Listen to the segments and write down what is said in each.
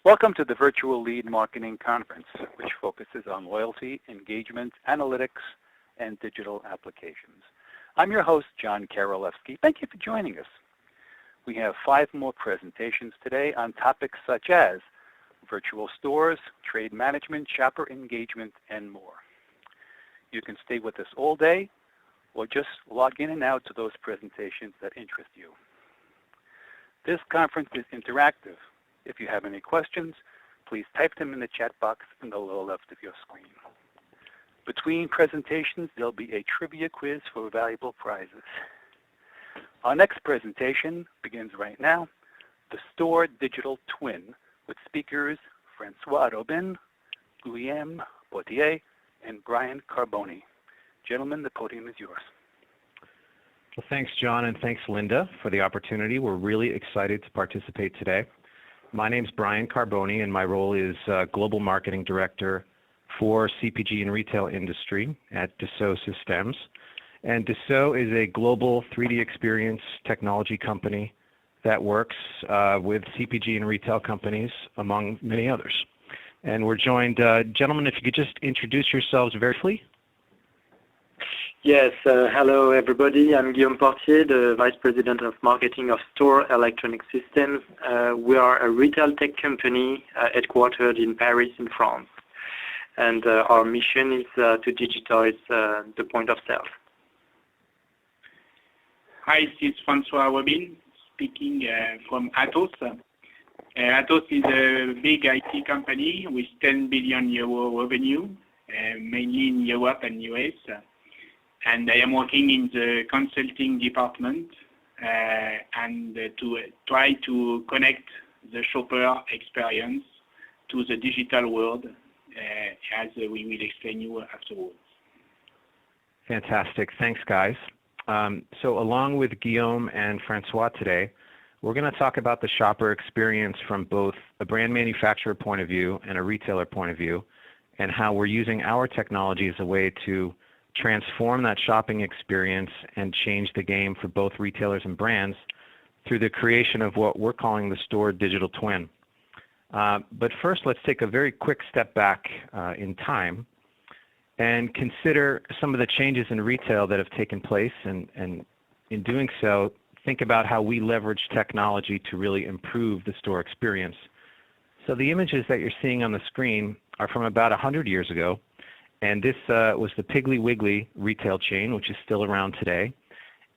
Welcome to the Virtual Lead Marketing Conference, which focuses on loyalty, engagement, analytics, and digital applications. I'm your host, John Karolewski. Thank you for joining us. We have 5 more presentations today on topics such as virtual stores, trade management, shopper engagement, and more. You can stay with us all day or just log in and out to those presentations that interest you. This conference is interactive. If you have any questions, please type them in the chat box in the lower left of your screen. Between presentations, there'll be a trivia quiz for valuable prizes. Our next presentation begins right now, the Store Digital Twin, with speakers Francois Robin, Guillaume, Portier, and Brian Carboni. Gentlemen, the podium is yours. Well, thanks, John, and thanks, Linda, for the opportunity. We're really excited to participate today. My name is Brian Carboni, and my role is Global Marketing Director for CPG and Retail Industry at Dassault Systems. And Dassault is a global 3D experience technology company that works with CPG and retail companies, among many others. And we're joined, gentlemen, if you could just introduce yourselves very briefly. Yes, hello everybody. I'm Guillaume Portier, the Vice President of Marketing of Store Electronic Systems. We are a retail tech company headquartered in Paris, in France. And our mission is to digitize the point of sale. Hi, this is Francois Robin speaking from AtoS. AtoS is a big IT company with 10 billion euro revenue, mainly in Europe and US. And I am working in the consulting department and to try to connect the shopper experience to the digital world, as we will explain you afterwards. Fantastic. Thanks, guys. So along with Guillaume and Francois today, we're going to talk about the shopper experience from both a brand manufacturer point of view and a retailer point of view, and how we're using our technology as a way to transform that shopping experience and change the game for both retailers and brands through the creation of what we're calling the Store Digital Twin. But first, let's take a very quick step back in time and consider some of the changes in retail that have taken place, and in doing so, think about how we leverage technology to really improve the store experience. So the images that you're seeing on the screen are from about 100 years ago, and this was the Piggly Wiggly retail chain, which is still around today.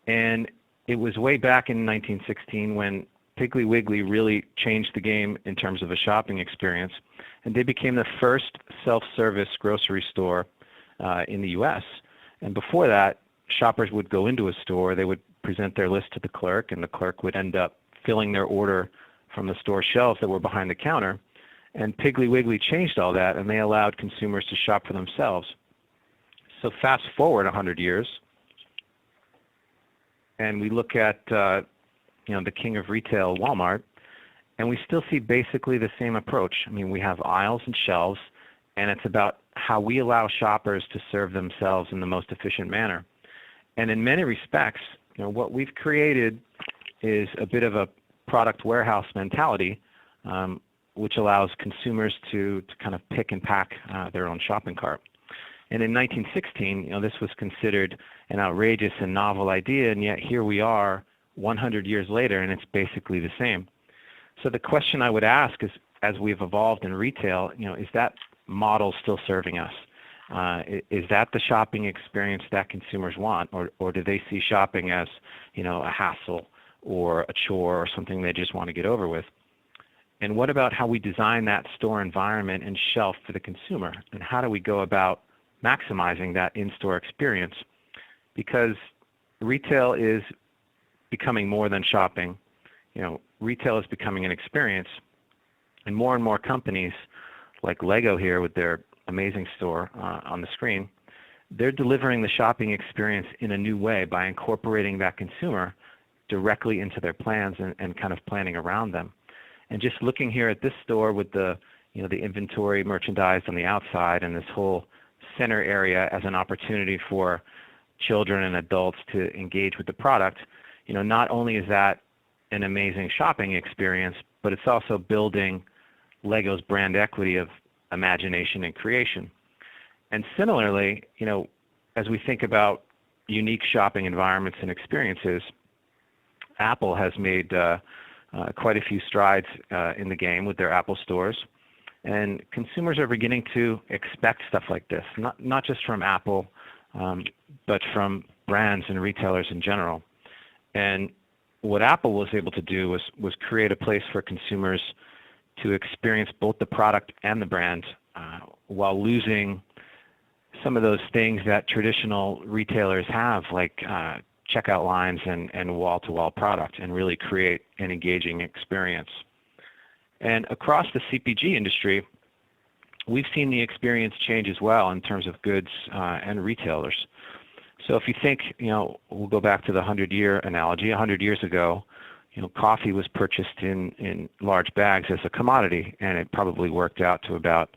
And it was way back in 1916 when Piggly Wiggly really changed the game in terms of a shopping experience, and they became the first self-service grocery store in the US. And before that, shoppers would go into a store, they would present their list to the clerk, and the clerk would end up filling their order from the store shelves that were behind the counter. And Piggly Wiggly changed all that, and they allowed consumers to shop for themselves. So fast forward 100 years, and we look at the king of retail, Walmart, and we still see basically the same approach. I mean, we have aisles and shelves, and it's about how we allow shoppers to serve themselves in the most efficient manner. And in many respects, what we've created is a bit of a product warehouse mentality, which allows consumers to kind of pick and pack their own shopping cart. And in 1916, this was considered an outrageous and novel idea, and yet here we are 100 years later, and it's basically the same. So the question I would ask is, as we've evolved in retail, is that model still serving us? Is that the shopping experience that consumers want, or do they see shopping as, a hassle or a chore or something they just want to get over with? And what about how we design that store environment and shelf for the consumer? And how do we go about maximizing that in-store experience? Because retail is becoming more than shopping. Retail is becoming an experience. And more companies, like Lego here with their amazing store on the screen, they're delivering the shopping experience in a new way by incorporating that consumer directly into their plans and kind of planning around them. And just looking here at this store with the inventory merchandise on the outside and this whole center area as an opportunity for children and adults to engage with the product, not only is that an amazing shopping experience, but it's also building Lego's brand equity of imagination and creation. And similarly, as we think about unique shopping environments and experiences, Apple has made quite a few strides in the game with their Apple stores. And consumers are beginning to expect stuff like this, not just from Apple, but from brands and retailers in general. And what Apple was able to do was create a place for consumers to experience both the product and the brand while losing some of those things that traditional retailers have, like checkout lines and wall-to-wall product, and really create an engaging experience. And across the CPG industry, we've seen the experience change as well in terms of goods and retailers. So if you think, we'll go back to the 100-year analogy. 100 years ago, coffee was purchased in large bags as a commodity, and it probably worked out to about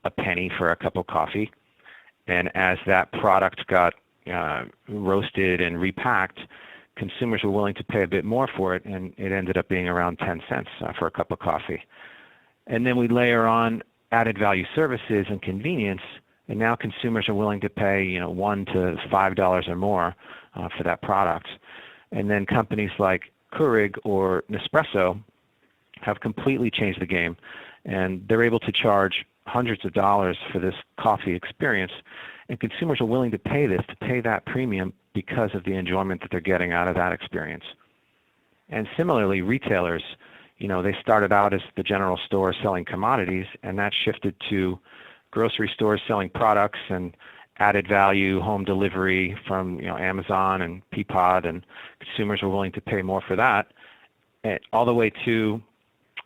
a penny for a cup of coffee. And as that product got roasted and repacked, consumers were willing to pay a bit more for it, and it ended up being around 10 cents for a cup of coffee. And then we layer on added value services and convenience, and now consumers are willing to pay $1 to $5 or more for that product. And then companies like Keurig or Nespresso have completely changed the game, and they're able to charge hundreds of dollars for this coffee experience, and consumers are willing to pay that premium because of the enjoyment that they're getting out of that experience. And similarly, retailers, they started out as the general store selling commodities, and that shifted to grocery stores selling products and added value home delivery from Amazon and Peapod, and consumers were willing to pay more for that, all the way to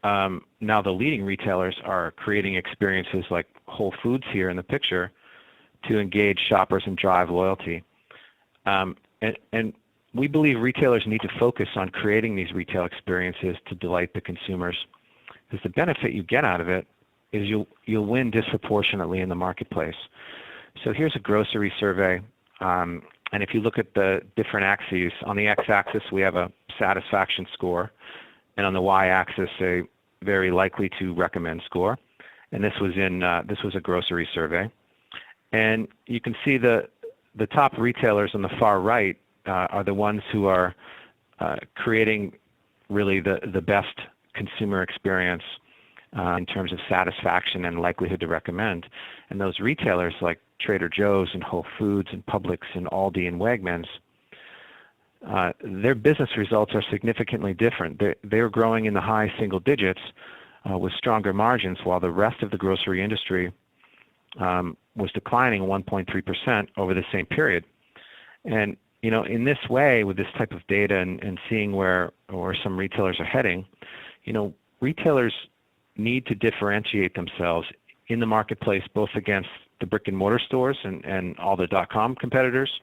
now the leading retailers are creating experiences like Whole Foods here in the picture to engage shoppers and drive loyalty. And we believe retailers need to focus on creating these retail experiences to delight the consumers, because the benefit you get out of it is you'll win disproportionately in the marketplace. So here's a grocery survey, and if you look at the different axes, on the x-axis we have a satisfaction score, and on the y-axis a very likely to recommend score. And this was a grocery survey, and you can see the top retailers on the far right are the ones who are creating really the best consumer experience in terms of satisfaction and likelihood to recommend. And those retailers like Trader Joe's and Whole Foods and Publix and Aldi and Wegmans, their business results are significantly different. They're growing in the high single digits with stronger margins, while the rest of the grocery industry was declining 1.3% over the same period. And in this way, with this type of data and seeing where some retailers are heading, retailers need to differentiate themselves in the marketplace, both against the brick and mortar stores and all the .com competitors.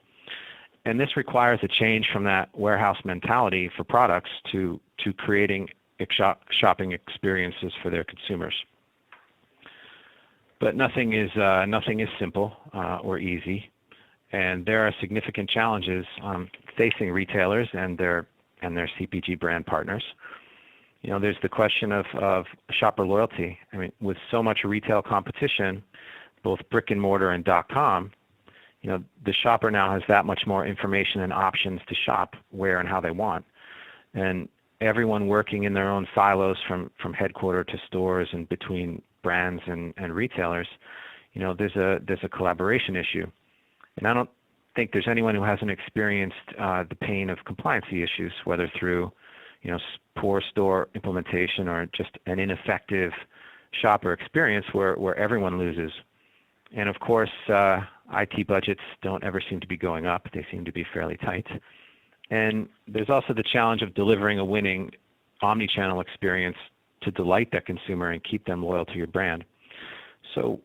And this requires a change from that warehouse mentality for products to creating shopping experiences for their consumers. But nothing is simple or easy, and there are significant challenges facing retailers and their CPG brand partners. There's the question of shopper loyalty. I mean, with so much retail competition, both brick and mortar and .com, the shopper now has that much more information and options to shop where and how they want. And everyone working in their own silos from headquarters to stores and between brands and retailers, there's a collaboration issue. And I don't think there's anyone who hasn't experienced the pain of compliancy issues, whether through poor store implementation or just an ineffective shopper experience where everyone loses. And of course, IT budgets don't ever seem to be going up. They seem to be fairly tight. And there's also the challenge of delivering a winning omni-channel experience to delight that consumer and keep them loyal to your brand. So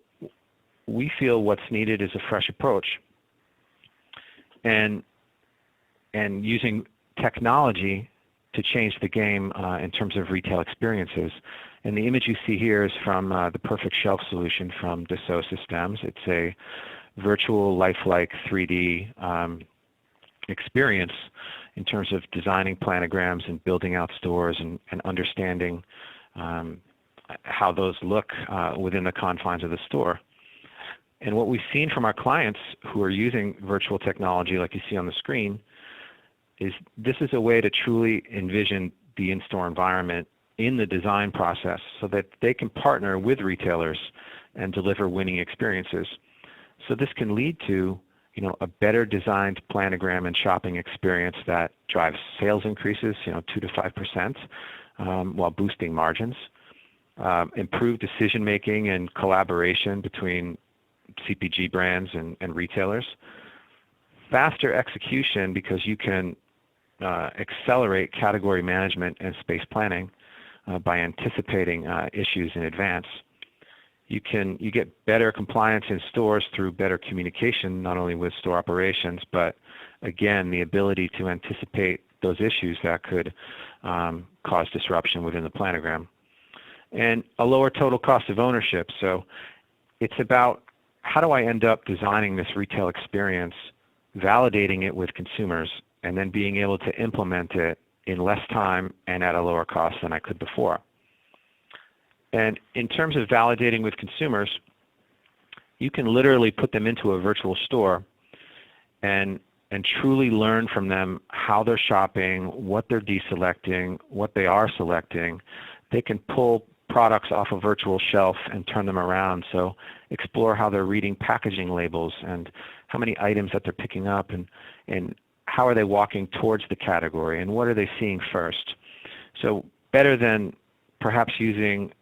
we feel what's needed is a fresh approach, and using technology to change the game in terms of retail experiences. And the image you see here is from the Perfect Shelf solution from Dassault Systems. It's a virtual, lifelike 3D experience in terms of designing planograms and building out stores and understanding how how those look within the confines of the store. And what we've seen from our clients who are using virtual technology like you see on the screen is this is a way to truly envision the in-store environment in the design process so that they can partner with retailers and deliver winning experiences. So this can lead to a better designed planogram and shopping experience that drives sales increases 2 to 5% while boosting margins, improved decision making and collaboration between CPG brands and retailers, faster execution because you can accelerate category management and space planning by anticipating issues in advance. You get better compliance in stores through better communication, not only with store operations, but again, the ability to anticipate those issues that could cause disruption within the planogram. And a lower total cost of ownership. So it's about how do I end up designing this retail experience, validating it with consumers, and then being able to implement it in less time and at a lower cost than I could before. And in terms of validating with consumers, you can literally put them into a virtual store and truly learn from them how they're shopping, what they're deselecting, what they are selecting. They can pull products off a virtual shelf and turn them around. So explore how they're reading packaging labels and how many items that they're picking up and how are they walking towards the category and what are they seeing first. So better than perhaps using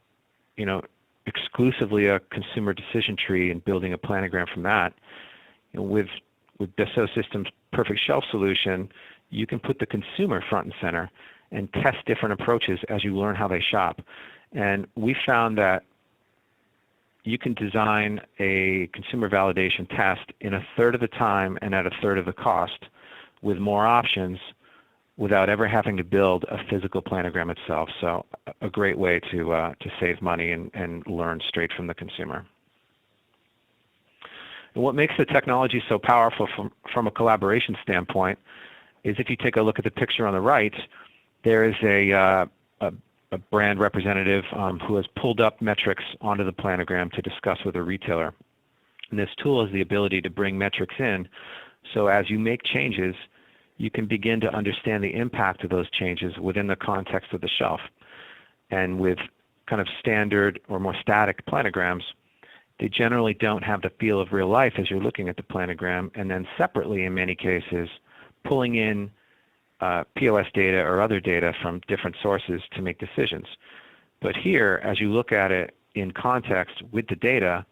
exclusively a consumer decision tree and building a planogram from that, with Dassault System's perfect shelf solution, you can put the consumer front and center and test different approaches as you learn how they shop. And we found that you can design a consumer validation test in a third of the time and at a third of the cost with more options without ever having to build a physical planogram itself. So a great way to save money and learn straight from the consumer. And what makes the technology so powerful from a collaboration standpoint is if you take a look at the picture on the right, there is a brand representative who has pulled up metrics onto the planogram to discuss with a retailer. And this tool has the ability to bring metrics in, so as you make changes, you can begin to understand the impact of those changes within the context of the shelf. And with kind of standard or more static planograms, they generally don't have the feel of real life as you're looking at the planogram, and then separately in many cases, pulling in POS data or other data from different sources to make decisions. But here, as you look at it in context with the data,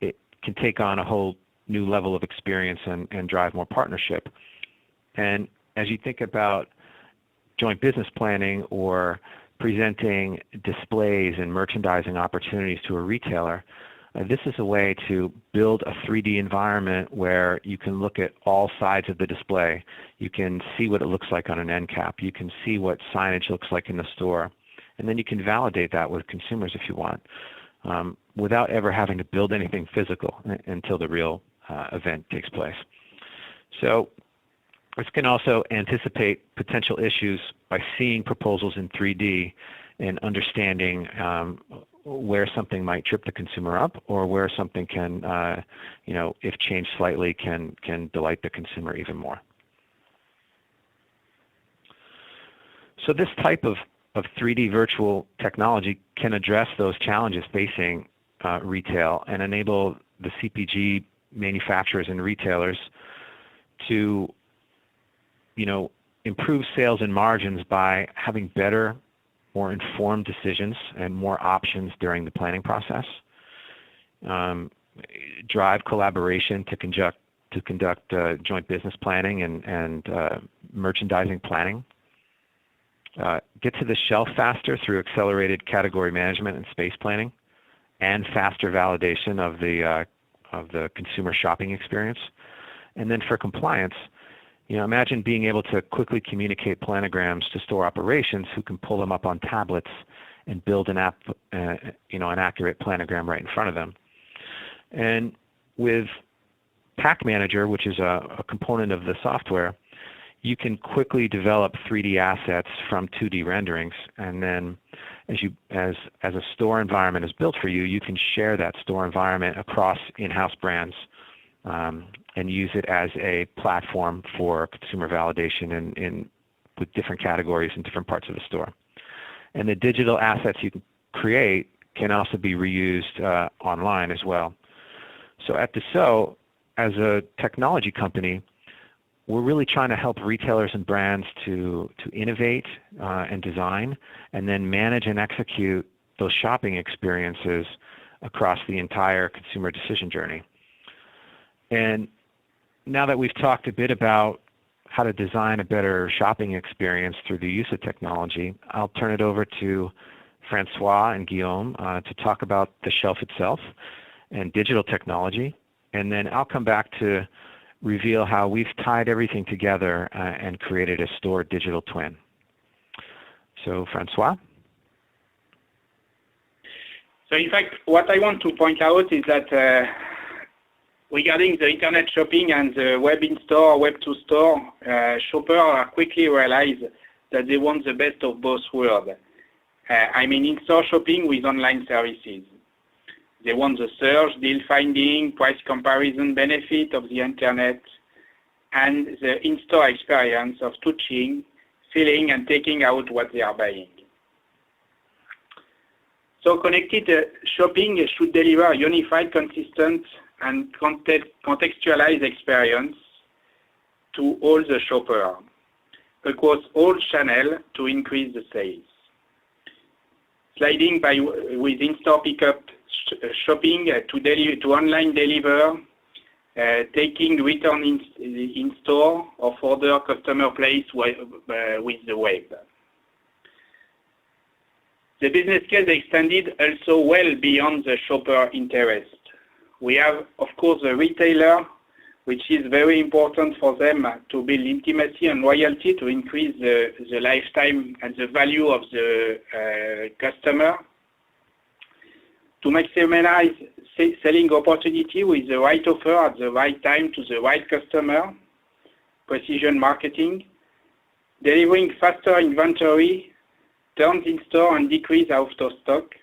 it can take on a whole new level of experience and drive more partnership. And as you think about joint business planning or presenting displays and merchandising opportunities to a retailer, this is a way to build a 3D environment where you can look at all sides of the display. You can see what it looks like on an end cap. You can see what signage looks like in the store. And then you can validate that with consumers if you want, without ever having to build anything physical until the real event takes place. So this can also anticipate potential issues by seeing proposals in 3D and understanding where something might trip the consumer up or where something can, if changed slightly, can delight the consumer even more. So this type of 3D virtual technology can address those challenges facing retail and enable the CPG manufacturers and retailers to improve sales and margins by having better, more informed decisions and more options during the planning process, drive collaboration to conduct joint business planning and merchandising planning, get to the shelf faster through accelerated category management and space planning, and faster validation of the consumer shopping experience. And then for compliance, imagine being able to quickly communicate planograms to store operations who can pull them up on tablets and build an accurate planogram right in front of them. And with Pack Manager, which is a component of the software, you can quickly develop 3D assets from 2D renderings and then as a store environment is built for you, you can share that store environment across in-house brands and use it as a platform for consumer validation with different categories in different parts of the store. And the digital assets you can create can also be reused online as well. So at Dassault, as a technology company, we're really trying to help retailers and brands to innovate and design, and then manage and execute those shopping experiences across the entire consumer decision journey. And now that we've talked a bit about how to design a better shopping experience through the use of technology, I'll turn it over to Francois and Guillaume to talk about the shelf itself and digital technology, and then I'll come back to reveal how we've tied everything together and created a store digital twin. So, Francois? So in fact, what I want to point out is that regarding the internet shopping and the web in-store, web-to-store, shoppers quickly realize that they want the best of both worlds. I mean, in-store shopping with online services. They want the search, deal finding, price comparison benefit of the internet, and the in-store experience of touching, feeling, and taking out what they are buying. So connected shopping should deliver a unified, consistent, and contextualized experience to all the shoppers across all channels to increase the sales. Sliding with in-store pickup shopping to online deliver, taking return in store or further customer place with the web. The business case extended also well beyond the shopper interest. We have, of course, a retailer, which is very important for them to build intimacy and loyalty to increase the lifetime and the value of the customer, to maximize selling opportunity with the right offer at the right time to the right customer, precision marketing, delivering faster inventory, turns in store and decrease out of stock,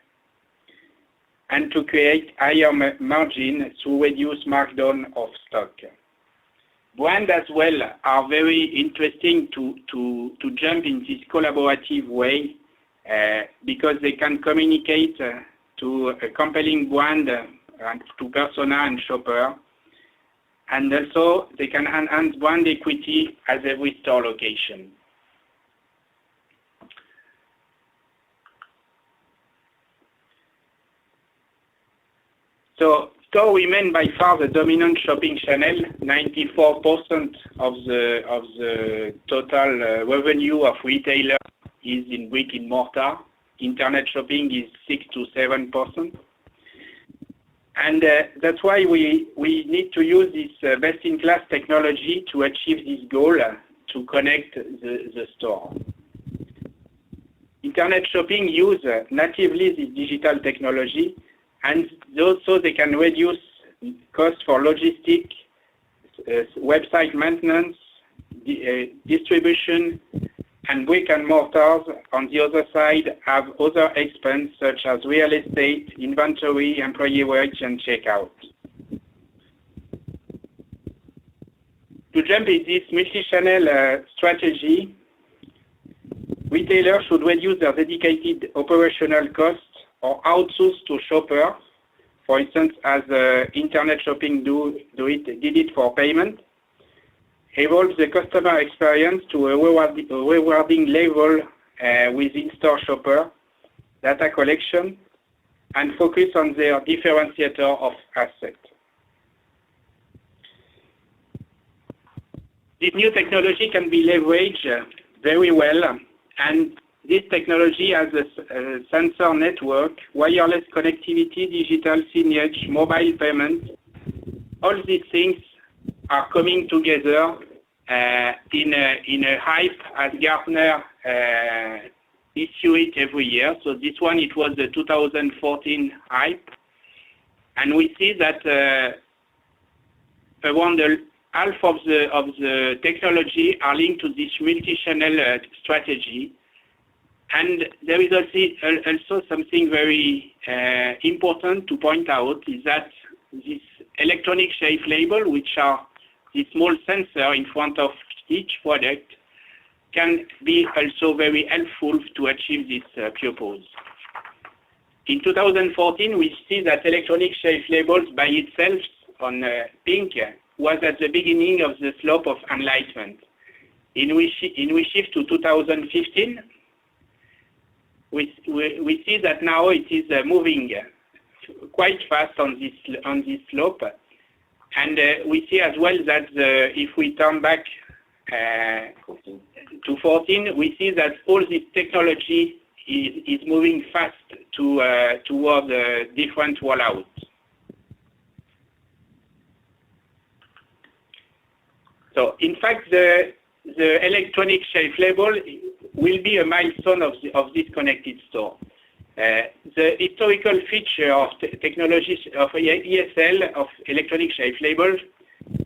and to create higher margin to reduce markdown of stock. Brands as well are very interesting to jump in this collaborative way because they can communicate to a compelling brand and to persona and shopper, and also they can enhance brand equity at every store location. So store remain by far the dominant shopping channel. 94% of the total revenue of retailer is in brick and mortar. Internet shopping is 6 to 7%. And that's why we need to use this best-in-class technology to achieve this goal, to connect the store. Internet shopping use natively this digital technology, and also they can reduce costs for logistics, website maintenance, distribution, and brick and mortars. On the other side, have other expenses such as real estate, inventory, employee wage, and checkout. To jump in this multi-channel strategy, retailers should reduce their dedicated operational costs or outsource to shoppers, for instance, as internet shopping did it for payment. Evolve the customer experience to a rewarding level with in-store shopper, data collection, and focus on their differentiator of assets. This new technology can be leveraged very well, and this technology has a sensor network, wireless connectivity, digital signage, mobile payment. All these things are coming together in a hype as Gartner issue it every year. So this one, it was the 2014 hype. And we see that around half of the technology are linked to this multi-channel strategy. And there is also something very important to point out is that this electronic shelf label, which are the small sensor in front of each product, can be also very helpful to achieve this purpose. In 2014, we see that electronic shelf labels by itself on pink was at the beginning of the slope of enlightenment. In we shift to 2015, we see that now it is moving quite fast on this slope, and we see as well that if we turn back to 14, we see that all this technology is moving fast toward different rollouts. So, in fact, the electronic shelf label will be a milestone of this connected store. The historical feature of technologies of ESL, of electronic shelf label,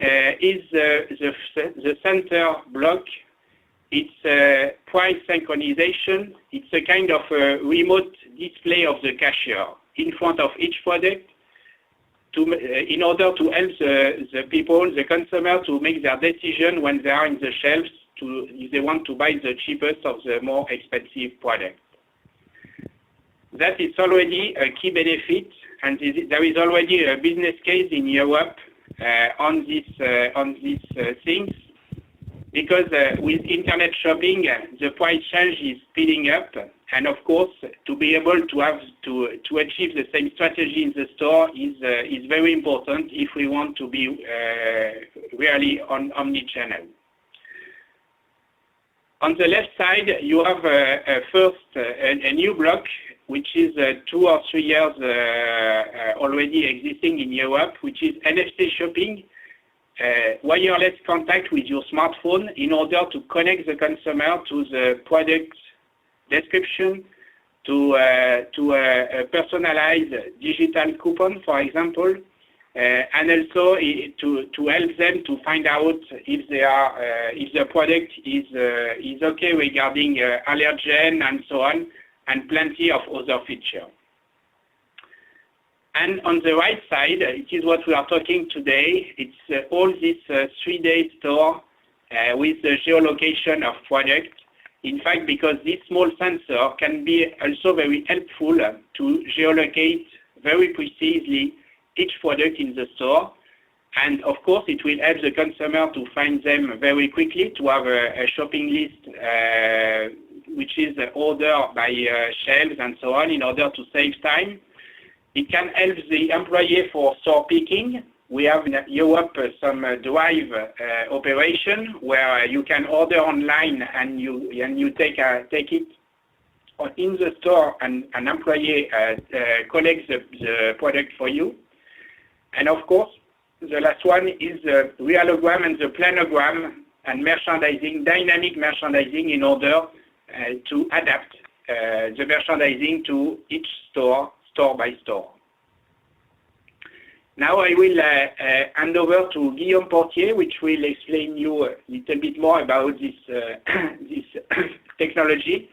is the center block. It's price synchronization. It's a kind of a remote display of the cashier in front of each product in order to help the consumer to make their decision when they are in the shelves if they want to buy the cheapest of the more expensive product. That is already a key benefit, and there is already a business case in Europe on these things, because with internet shopping, the price change is speeding up, and of course, to be able to have to achieve the same strategy in the store is very important if we want to be really on omni-channel. On the left side, you have a new block, which is 2 or 3 years already existing in Europe, which is NFC shopping, wireless contact with your smartphone in order to connect the consumer to the product description, to a personalized digital coupon, for example, and also to help them to find out if the product is okay regarding allergen and so on, and plenty of other features. And on the right side, it is what we are talking today. It's all this 3-day store with the geolocation of product. In fact, because this small sensor can be also very helpful to geolocate very precisely each product in the store. And of course, it will help the consumer to find them very quickly, to have a shopping list which is ordered by shelves and so on in order to save time. It can help the employee for store picking. We have in Europe some drive operation where you can order online and you take it in the store, and an employee collects the product for you. And of course, the last one is the Planogram and the Planogram and merchandising, dynamic merchandising, in order to adapt the merchandising to each store by store. Now I will hand over to Guillaume Portier, which will explain you a little bit more about this technology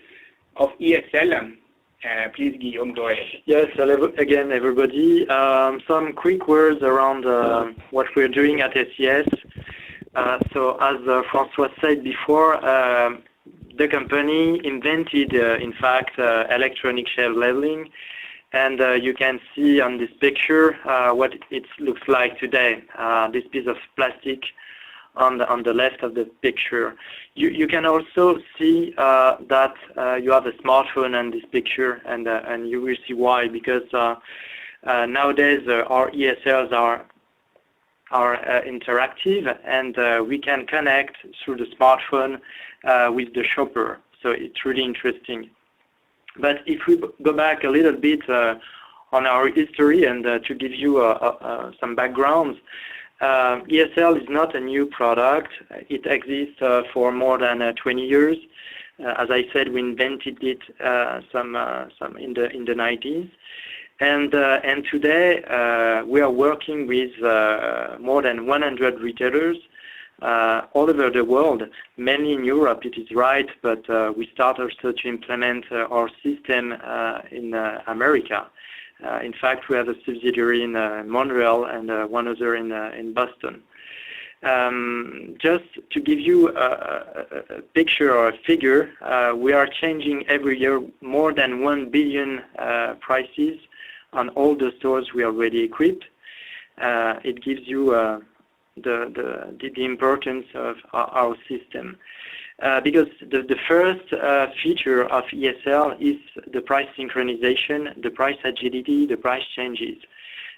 of ESL. Please, Guillaume, go ahead. Yes, hello again, everybody. Some quick words around what we're doing at SES. So as Francois said before, the company invented, in fact, electronic shelf labeling, and you can see on this picture what it looks like today. This piece of plastic on the left of the picture. You can also see that you have a smartphone in this picture, and you will see why, because nowadays our ESLs are interactive, and we can connect through the smartphone with the shopper. So it's really interesting. But if we go back a little bit on our history, and to give you some background, ESL is not a new product. It exists for more than 20 years. As I said, we invented it some in the 90s, and today we are working with more than 100 retailers all over the world, mainly in Europe, it is right, but we start also to implement our system in America. In fact, we have a subsidiary in Montreal and one other in Boston. Just to give you a picture or a figure, we are changing every year more than 1 billion prices on all the stores we already equipped. It gives you the importance of our system. Because the first feature of ESL is the price synchronization, the price agility, the price changes.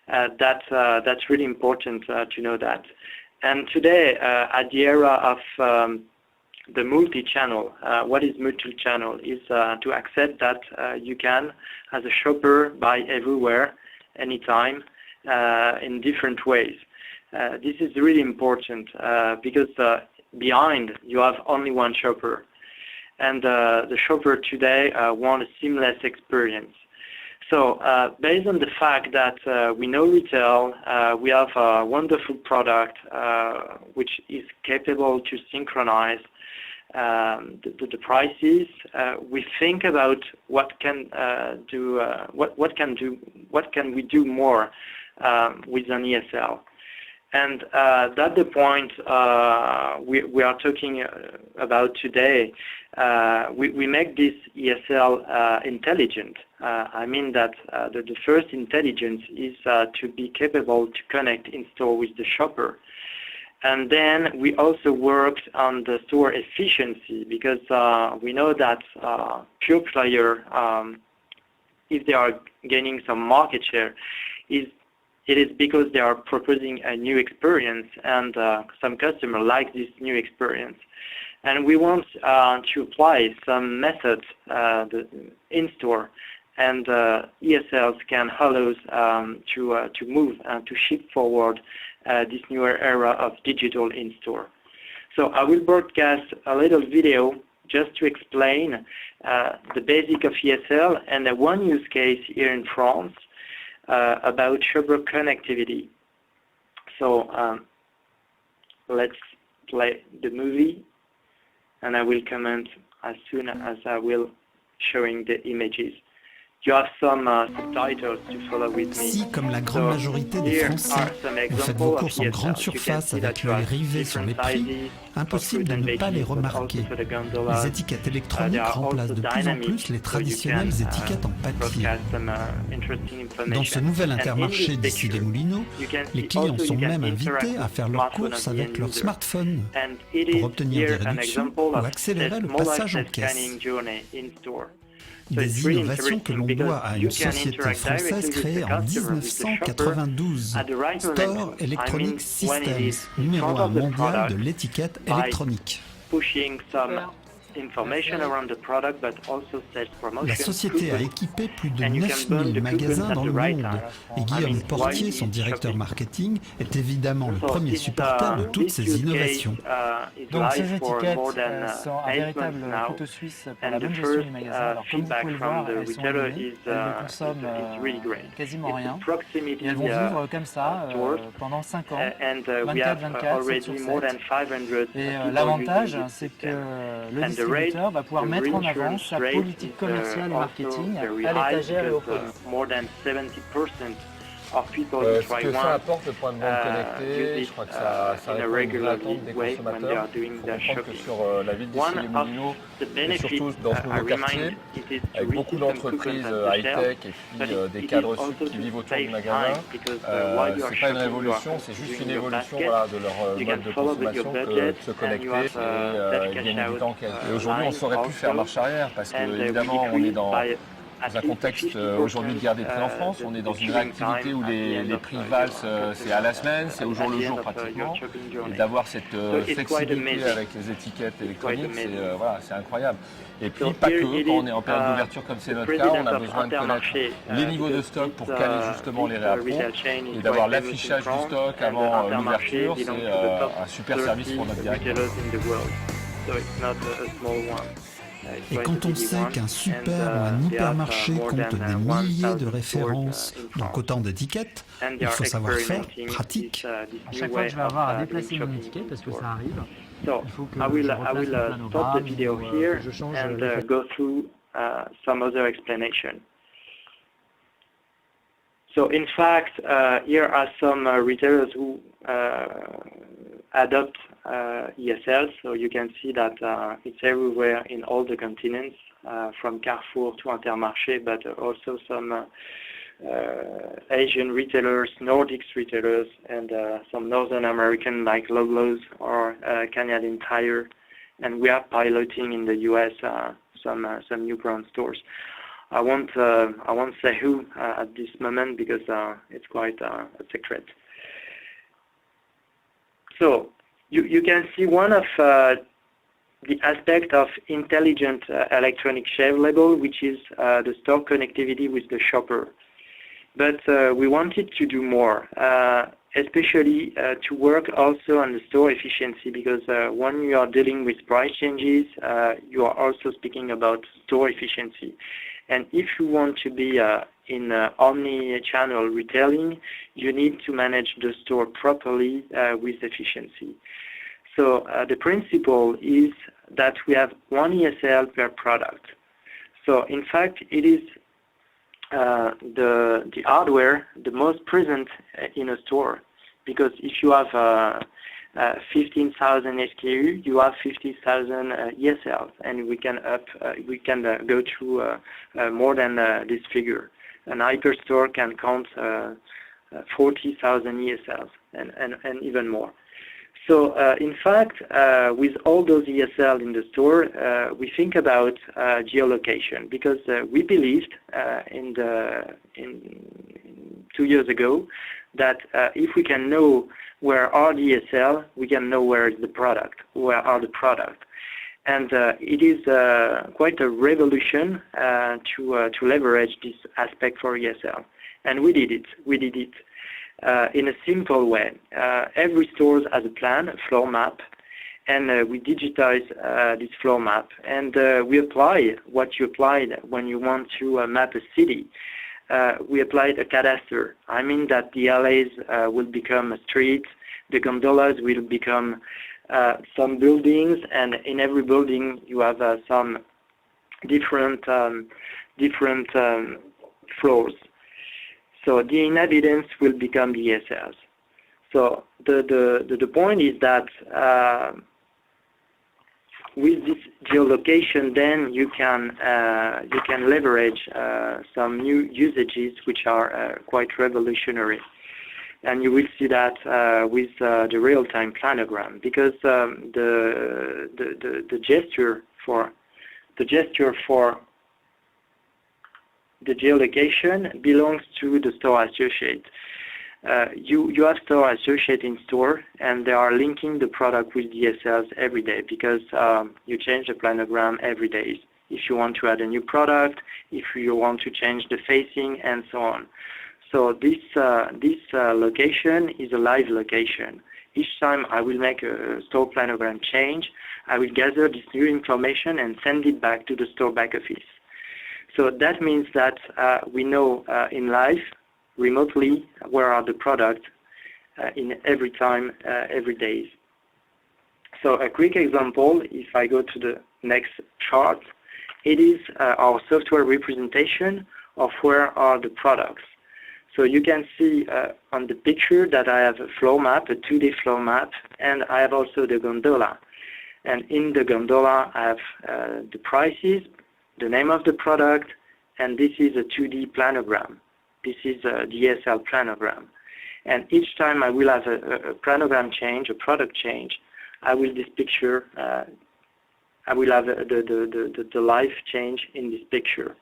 That's really important to know that. And today, at the era of the multi-channel, what is multi-channel is to accept that you can, as a shopper, buy everywhere, anytime, in different ways. This is really important because behind you have only one shopper, and the shopper today want a seamless experience. So based on the fact that we know retail, we have a wonderful product which is capable to synchronize the prices. We think about what can we do more with an ESL. And that's the point we are talking about today. We make this ESL intelligent. I mean that the first intelligence is to be capable to connect in store with the shopper. And then we also worked on the store efficiency because we know that pure player, if they are gaining some market share, it is because they are proposing a new experience, and some customers like this new experience. And we want to apply some methods in store, and ESLs can allow us to move and to shift forward this newer era of digital in store. So I will broadcast a little video just to explain the basic of ESL and one use case here in France about shopper connectivity. So let's play the movie, and I will comment as soon as I will showing the images. You have some subtitles to follow with me. Si, comme la grande majorité des Français, vous faites vos courses en grande surface avec l'œil rivé sur les prix, impossible de ne pas les remarquer. Les étiquettes électroniques remplacent de plus en plus les traditionnelles étiquettes en papier. Dans ce nouvel Intermarché d'ici les Moulineaux, les clients sont même invités à faire leurs courses avec leur smartphone pour obtenir des réductions ou accélérer le passage en caisse. Des innovations que l'on doit à une société française créée en 1992, Store Electronic Systems, numéro 1 mondial de l'étiquette électronique. La société a équipé plus de 9000 magasins dans le monde et Guillaume Portier, son directeur marketing, est évidemment le premier supporter de toutes ces innovations. Donc ces étiquettes sont un véritable couteau suisse pour la bonne gestion du magasin. Alors comme vous pouvez le voir, elles sont élevées, elles ne consomment quasiment rien et elles vont vivre comme ça pendant 5 ans, 24/24, 7 sur 7. Et l'avantage, c'est que le distributeur va pouvoir mettre en avant sa politique commerciale et marketing à l'étagère et au produit. Ce que ça apporte, le point de vente connecté, je crois que ça répond à une attente des consommateurs. Il faut comprendre que sur la ville d'ici les Moulineaux, et surtout dans ce nouveau quartier, avec beaucoup d'entreprises high-tech et puis des cadres sup qui vivent autour du magasin, c'est pas une révolution, c'est juste une évolution de leur mode de consommation que de se connecter et gagner du temps. Et aujourd'hui, on ne saurait plus faire marche arrière parce que évidemment, on est dans un contexte aujourd'hui de guerre des prix en France, on est dans une réactivité où les prix valsent, c'est à la semaine, c'est au jour le jour pratiquement, et d'avoir cette flexibilité avec les étiquettes électroniques, c'est incroyable. Et puis pas que, quand on est en période d'ouverture comme c'est notre cas, on a besoin de connaître les niveaux de stock pour caler justement les réappros et d'avoir l'affichage du stock avant l'ouverture, c'est un super service pour notre directeur. Et quand on sait qu'un super ou un hypermarché compte des milliers de références, donc autant d'étiquettes, il faut savoir faire pratique. À chaque fois que je vais avoir à déplacer mon étiquette, parce que ça arrive, il faut que je replace le planogramme ou que je change les some other explanation. So in fact, here are some retailers who adopt ESLs. So you can see that it's everywhere in all the continents, from Carrefour to Intermarché, but also some Asian retailers, Nordics retailers, and some Northern American like Loblaws or Canadian Tire. And we are piloting in the US some new brand stores. I won't say who at this moment because it's quite a secret. So you can see one of the aspect of intelligent electronic shelf label, which is the store connectivity with the shopper. But we wanted to do more, especially to work also on the store efficiency, because when you are dealing with price changes, you are also speaking about store efficiency. And if you want to be in omni-channel retailing, you need to manage the store properly with efficiency. So the principle is that we have one ESL per product. So in fact, it is the hardware the most present in a store, because if you have 15,000 SKU, you have 50,000 ESLs, and we can go to more than this figure. An hyperstore can count 40,000 ESLs and even more. So in fact, with all those ESL in the store, we think about geolocation, because we believed in 2 years ago that if we can know where are the ESL, we can know where is the product, where are the product. And it is quite a revolution to leverage this aspect for ESL. And we did it. We did it in a simple way. Every store has a plan, a floor map, and we digitize this floor map. And we apply what you applied when you want to map a city. We applied a cadastre. I mean that the alleys will become a street, the gondolas will become some buildings, and in every building you have some different floors. So the inhabitants will become the ESLs. So the point is that with this geolocation, then you can leverage some new usages which are quite revolutionary, and you will see that with the real-time planogram, because the gesture for the geolocation belongs to the store associate. You have store associate in store, and they are linking the product with DSLs every day, because you change the planogram every day. If you want to add a new product, if you want to change the facing, and so on. So this location is a live location. Each time I will make a store planogram change, I will gather this new information and send it back to the store back office. So that means that we know in live, remotely, where are the products in every time, every day. So a quick example, if I go to the next chart, it is our software representation of where are the products. So you can see on the picture that I have a floor map, a 2D floor map, and I have also the gondola. And in the gondola, I have the prices, the name of the product, and this is a 2D planogram. This is the ESL planogram. And each time I will have a planogram change, a product change, I will this picture, I will have the live change in this picture.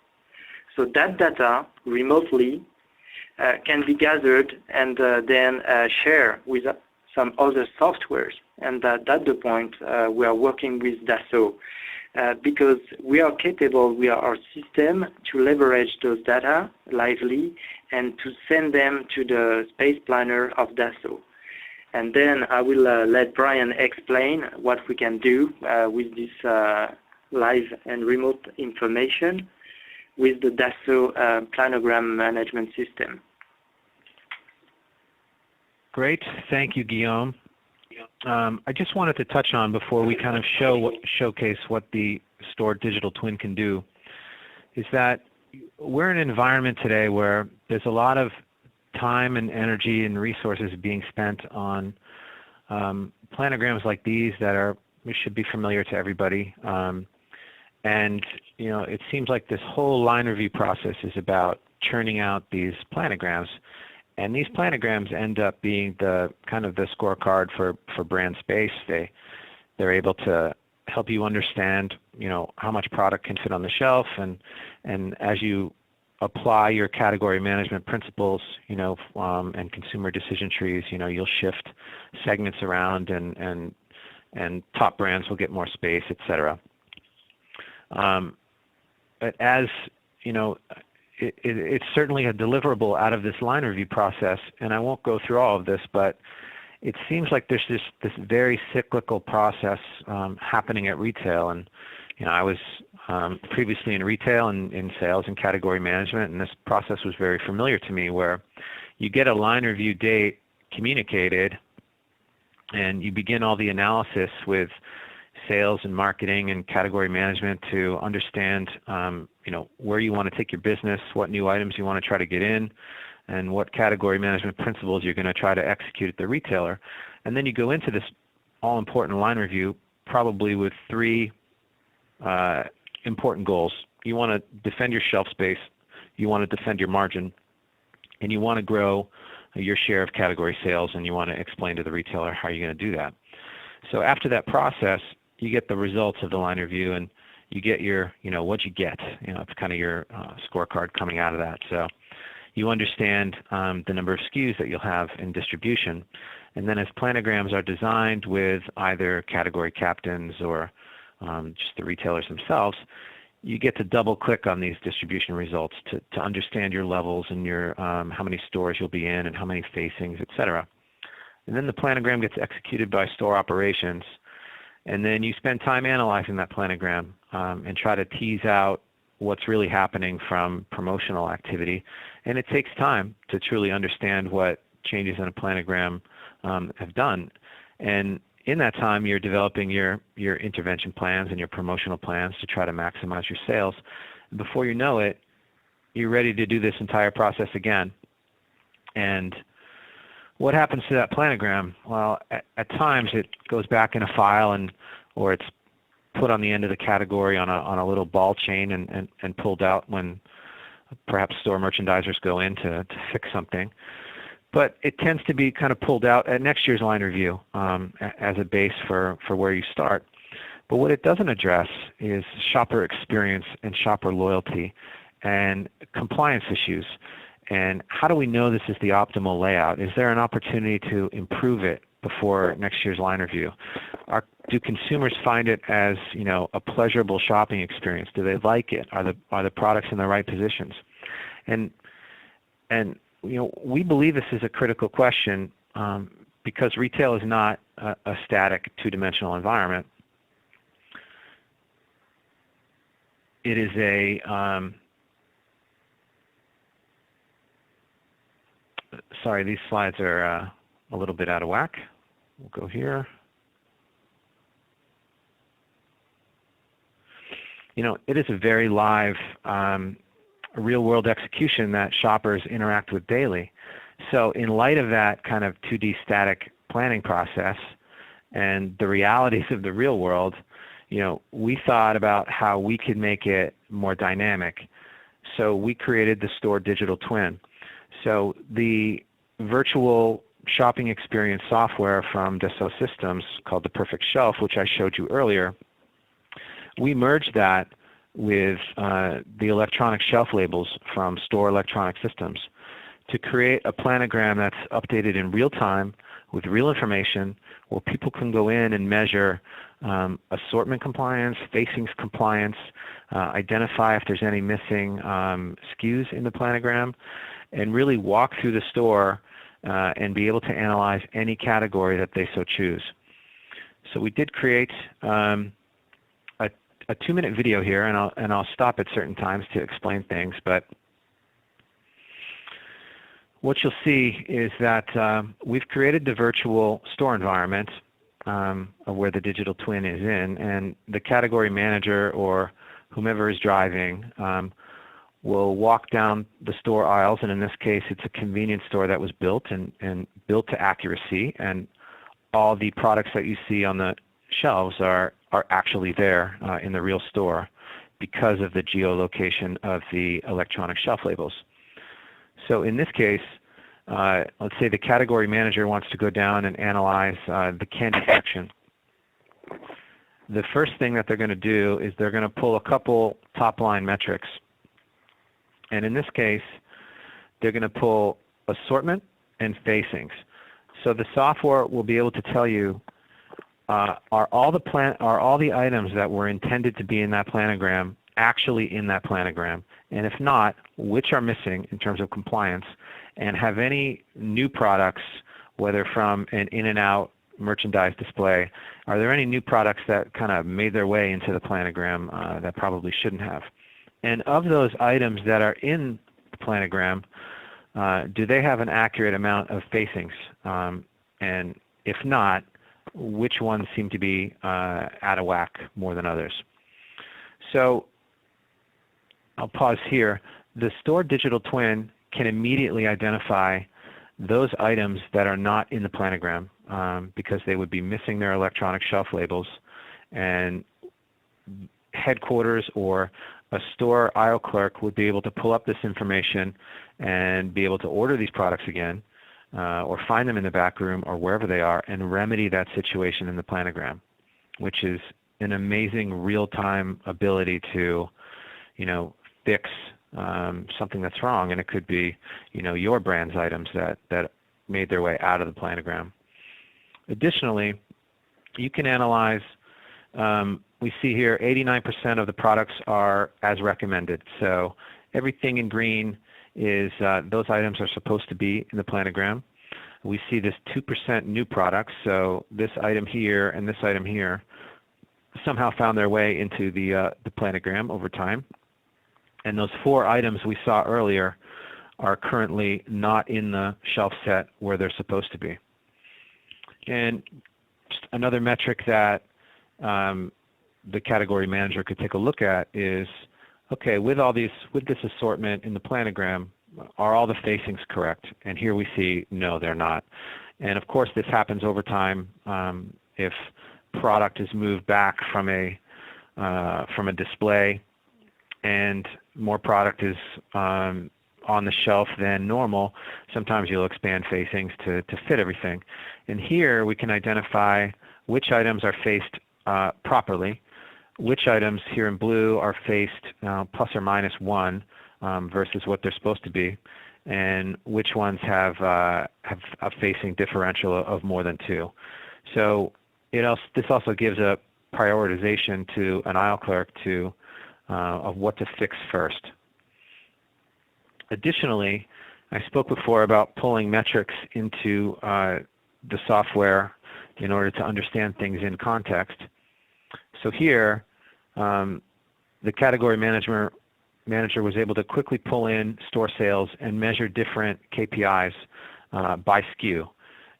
So that data remotely can be gathered and then share with some other softwares. And that's the point we are working with Dassault. Because we are capable, we are our system to leverage those data lively and to send them to the space planner of Dassault. And then I will let Brian explain what we can do with this live and remote information with the Dassault Planogram management system. Great, thank you, Guillaume. I just wanted to touch on, before we kind of showcase what the stored digital twin can do, is that we're in an environment today where there's a lot of time and energy and resources being spent on planograms like these that should be familiar to everybody. And it seems like this whole line review process is about churning out these planograms. And these planograms end up being the kind of the scorecard for brand space. They're able to help you understand, how much product can fit on the shelf, and as you apply your category management principles, and consumer decision trees, you'll shift segments around, and top brands will get more space, etc. But as it's certainly a deliverable out of this line review process, and I won't go through all of this, but it seems like there's this very cyclical process happening at retail. And I was previously in retail and in sales and category management, and this process was very familiar to me, where you get a line review date communicated, and you begin all the analysis with sales and marketing and category management to understand where you want to take your business, what new items you want to try to get in, and what category management principles you're going to try to execute at the retailer. And then you go into this all-important line review probably with three important goals. You want to defend your shelf space, you want to defend your margin, and you want to grow your share of category sales, and you want to explain to the retailer how you're going to do that. So after that process, you get the results of the line review, and you get your, what you get. It's kind of your scorecard coming out of that. So you understand the number of SKUs that you'll have in distribution. And then as planograms are designed with either category captains or just the retailers themselves, you get to double click on these distribution results to understand your levels and your how many stores you'll be in and how many facings, etc. And then the planogram gets executed by store operations, and then you spend time analyzing that planogram and try to tease out what's really happening from promotional activity. And it takes time to truly understand what changes in a planogram have done. And in that time, you're developing your intervention plans and your promotional plans to try to maximize your sales. And before you know it, you're ready to do this entire process again. And what happens to that planogram? Well, at times it goes back in a file, or it's put on the end of the category on a little ball chain and pulled out when perhaps store merchandisers go in to fix something. But it tends to be kind of pulled out at next year's line review as a base for where you start. But what it doesn't address is shopper experience and shopper loyalty and compliance issues. And how do we know this is the optimal layout? Is there an opportunity to improve it before next year's line review? Do consumers find it as a pleasurable shopping experience? Do they like it? Are the products in the right positions? And we believe this is a critical question because retail is not a static two-dimensional environment. It is sorry, these slides are a little bit out of whack. We'll go here. It is a very live, real-world execution that shoppers interact with daily. So in light of that kind of 2D static planning process and the realities of the real world, we thought about how we could make it more dynamic. So we created the Store Digital Twin. So the virtual shopping experience software from Dassault Systems called the Perfect Shelf, which I showed you earlier, we merged that with the electronic shelf labels from Store Electronic Systems to create a planogram that's updated in real time with real information where people can go in and measure assortment compliance, facings compliance, identify if there's any missing SKUs in the planogram, and really walk through the store and be able to analyze any category that they so choose. So we did create a a 2-minute video here, and I'll stop at certain times to explain things. But what you'll see is that we've created the virtual store environment of where the digital twin is in, and the category manager or whomever is driving will walk down the store aisles, and in this case it's a convenience store that was built and built to accuracy, and all the products that you see on the shelves are actually there in the real store because of the geolocation of the electronic shelf labels. So in this case, let's say the category manager wants to go down and analyze the candy section. The first thing that they're going to do is they're going to pull a couple top-line metrics. And in this case, they're going to pull assortment and facings. So the software will be able to tell you, are all the items that were intended to be in that planogram actually in that planogram? And if not, which are missing in terms of compliance? And have any new products, whether from an in-and-out merchandise display, are there any new products that kind of made their way into the planogram that probably shouldn't have? And of those items that are in the planogram, do they have an accurate amount of facings? And if not, which ones seem to be out of whack more than others? So I'll pause here. The store digital twin can immediately identify those items that are not in the planogram because they would be missing their electronic shelf labels, and headquarters or a store aisle clerk would be able to pull up this information and be able to order these products again or find them in the back room or wherever they are and remedy that situation in the planogram, which is an amazing real-time ability to, fix something that's wrong, and it could be, your brand's items that made their way out of the planogram. Additionally, you can analyze, we see here 89% of the products are as recommended. So everything in green is those items are supposed to be in the planogram. We see this 2% new products, so this item here and this item here somehow found their way into the planogram over time. And those 4 items we saw earlier are currently not in the shelf set where they're supposed to be. And just another metric that the category manager could take a look at is, okay, with this assortment in the planogram, are all the facings correct? And here we see, no, they're not. And of course, this happens over time. If product is moved back from a display and more product is on the shelf than normal, sometimes you'll expand facings to fit everything. And here we can identify which items are faced properly, which items here in blue are faced plus or minus 1 versus what they're supposed to be, and which ones have a facing differential of more than 2. So this also gives a prioritization to an aisle clerk of what to fix first. Additionally, I spoke before about pulling metrics into the software in order to understand things in context. So here, the category manager was able to quickly pull in store sales and measure different KPIs by SKU.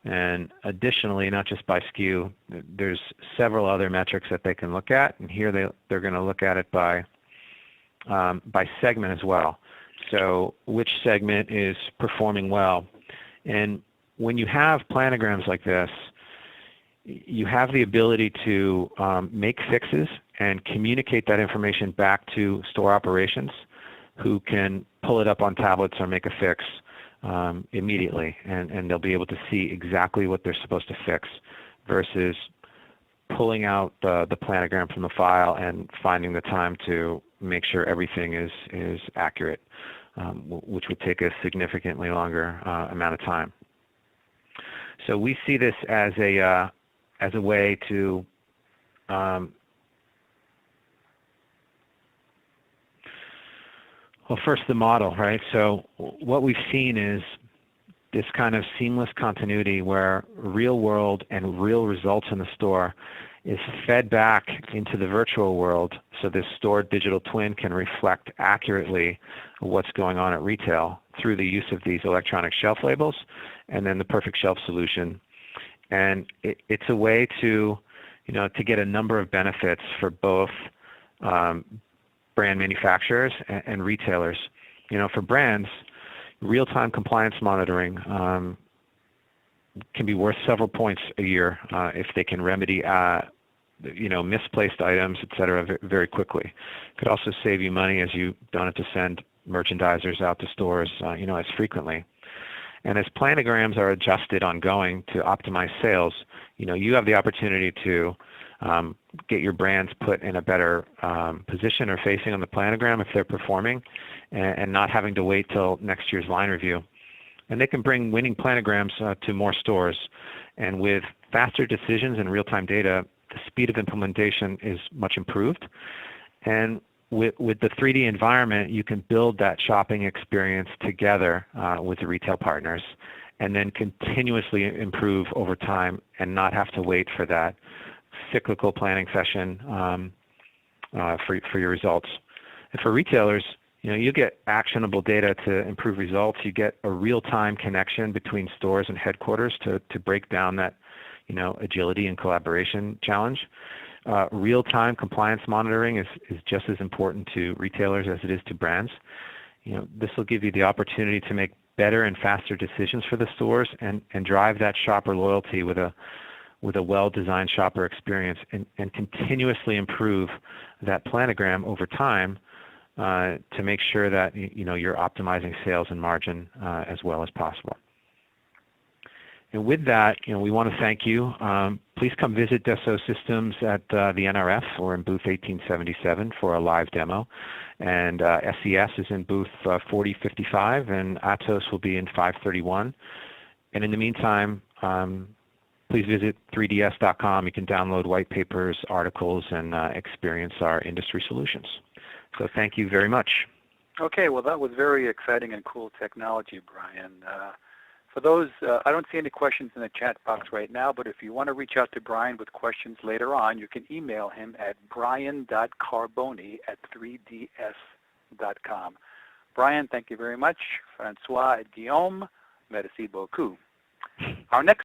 And additionally, not just by SKU, there's several other metrics that they can look at. And here they're going to look at it by segment as well. So which segment is performing well? And when you have planograms like this, you have the ability to make fixes and communicate that information back to store operations, who can pull it up on tablets or make a fix immediately, and they'll be able to see exactly what they're supposed to fix versus pulling out the planogram from the file and finding the time to make sure everything is accurate, which would take a significantly longer amount of time. So we see this as a way to well, first the model, right? So what we've seen is this kind of seamless continuity where real world and real results in the store is fed back into the virtual world, so this stored digital twin can reflect accurately what's going on at retail through the use of these electronic shelf labels and then the perfect shelf solution. And it's a way to, to get a number of benefits for both brand manufacturers and retailers. For brands, real-time compliance monitoring can be worth several points a year if they can remedy misplaced items, etc., very quickly. Could also save you money as you don't have to send merchandisers out to stores as frequently. And as planograms are adjusted ongoing to optimize sales, you have the opportunity to get your brands put in a better position or facing on the planogram if they're performing, and not having to wait till next year's line review. And they can bring winning planograms to more stores. And with faster decisions and real-time data, the speed of implementation is much improved. And with the 3D environment, you can build that shopping experience together with the retail partners, and then continuously improve over time and not have to wait for that cyclical planning session for your results. And for retailers, you get actionable data to improve results. You get a real-time connection between stores and headquarters to break down that agility and collaboration challenge. Real-time compliance monitoring is just as important to retailers as it is to brands. This will give you the opportunity to make better and faster decisions for the stores and drive that shopper loyalty with a well-designed shopper experience, and continuously improve that planogram over time to make sure that you're optimizing sales and margin as well as possible. And with that, we want to thank you. Please come visit Dassault Systems at the NRF or in booth 1877 for a live demo. And SES is in booth 4055, and AtoS will be in 531. And in the meantime, please visit 3ds.com. You can download white papers, articles, and experience our industry solutions. So thank you very much. Okay, well, that was very exciting and cool technology, Brian. For those, I don't see any questions in the chat box right now, but if you want to reach out to Brian with questions later on, you can email him at brian.carboni@3ds.com. Brian, thank you very much. Francois and Guillaume, merci beaucoup. Our next